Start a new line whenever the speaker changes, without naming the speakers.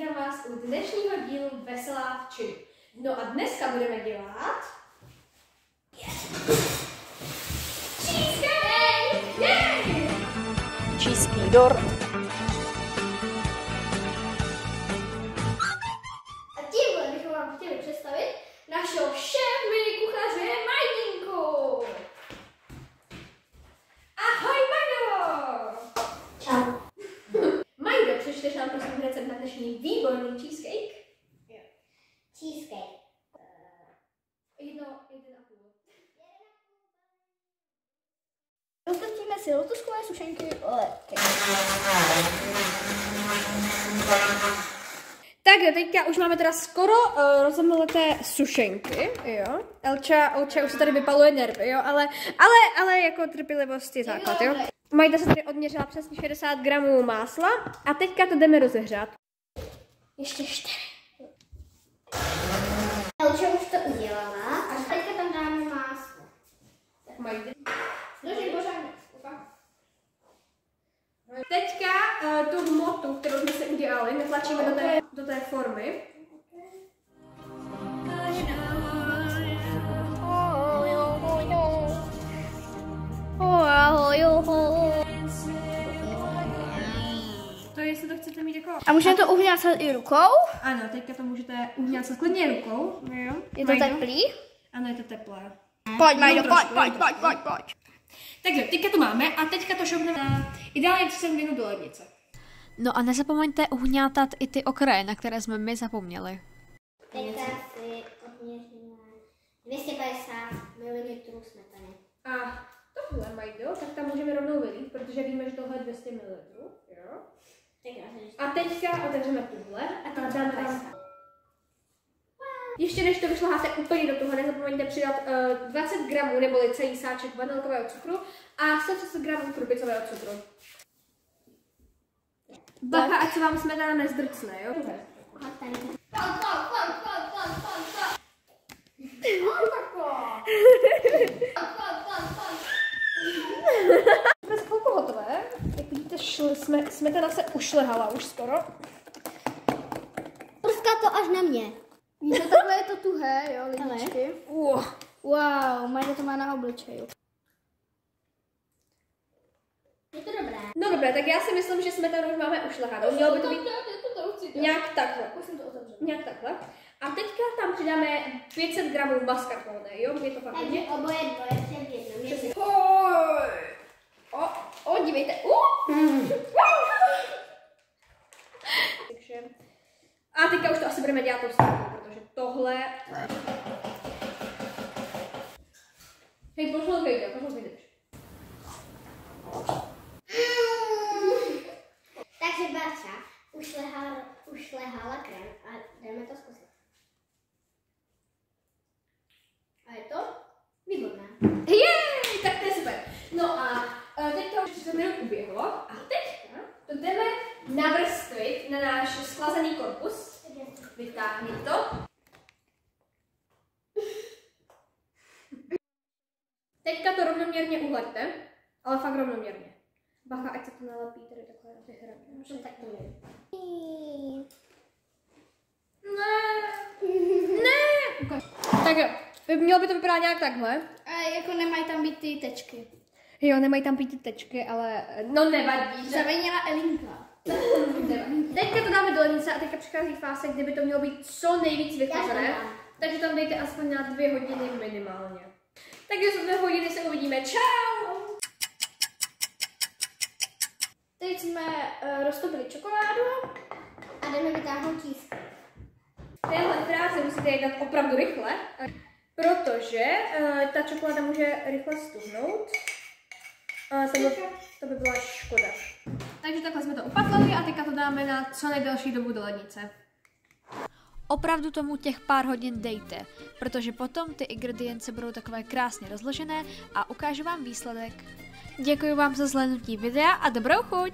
vítám vás u dnešního dílu Veselá včely. No a dneska budeme dělat... Cheesecake! Yay!
Cheesecake dort.
A tímhle bychom vám chtěli představit našeho šéf kuchaře Majdinku. Ahoj, Majdo!
Čau.
Majdo, přečteš nám prosím recept na dnešní výborný cheesecake?
Jo. Cheesecake.
1,5.
Roztočíme si lotuskové sušenky lepky.
Tak jo, teďka už máme teda skoro rozemleté sušenky, jo. Elča už se tady vypaluje nervy, jo, ale jako trpělivost je základ, jo. Majda se tady odměřila přesně 60 gramů másla a teďka to jdeme rozehřát. Ještě 4.
Elča už to udělala a teďka tam dáme máslo.
Tak Majda.
Drží pořádně.
Teďka tu hmotu, kterou jsme si udělali, natlačíme do té formy. To jestli to chcete mít jako...
A můžeme to uhňácat i rukou?
Ano, teďka to můžete uhňácat klidně rukou. Jo.
Je to teplý?
Ano, je to teplé.
Pojď, Majdo, pojď.
Takže teďka to máme a teďka to šoupneme na ideálně 30 minut do lednice.
No a nezapomeňte uhňátat i ty okraje, na které jsme my zapomněli.
Teďka si odměříme 250 ml smetany.
A tohle, Majdo, tak tam můžeme rovnou vylít, protože víme, že tohle je 200 ml. Jo? A teďka otevřeme tuhle a tam dáme tam. Ještě než to vyšleháte úplně do toho, nezapomeňte přidat 20 gramů neboli celý sáček vanilkového cukru a 130 gramů krupicového cukru. Bacha, ať se vám smetana nezdrcne, jo? Jsme chvilku hotové. Jak vidíte, smetana se ušlehala už skoro.
Prská to až na mě.
Víte, takhle je to tuhé, jo, lidičky. Wow, Majda to má na obličeji.
Je to dobré.
No dobré, tak já si myslím, že smetanu už máme ušlehanou. Mělo by to být nějak takhle. Nějak takhle. A teďka tam přidáme 500 gramů mascarpone, jo? Je to fakt hodně.
Takže oboje dvoje v jednom.
Dívejte. Takže... A teďka už to asi budeme dělat ostatní, protože tohle... Hej, poslouchejte.
Takže Barča ušlehala krém a jdeme to zkusit. A je to výborné.
Jej, tak to je super. No a teďka už 30 minut uběhlo a teďka to jdeme navrstvit na náš schlazený korpus. Vytáhni to. Teďka to rovnoměrně uhlaďte, ale fakt rovnoměrně. Bacha, ať se to nalepí tady takhle na ty hrany.
Tak to je.
Ne. Tak jo, mělo by to vypadat nějak takhle.
A jako nemají tam být ty tečky.
Jo, nemají tam být ty tečky, ale no nevadí.
Zavinila Elinka.
Teďka to dáme do lednice a teďka přichází fáze, kdyby to mělo být co nejvíc vychlazené. Takže tam dejte aspoň na 2 hodiny minimálně. Takže za 2 hodiny se uvidíme. Čau!
Teď jsme roztopili čokoládu.
A jdeme vytáhnout cheesecake.
Téhle práci musíte jednat opravdu rychle, protože ta čokoláda může rychle stuhnout. To by byla škoda. Takže takhle jsme to upatlali a teďka to dáme na co nejdelší dobu do lednice.
Opravdu tomu těch pár hodin dejte, protože potom ty ingredience budou takové krásně rozložené a ukážu vám výsledek. Děkuji vám za zhlédnutí videa a dobrou chuť!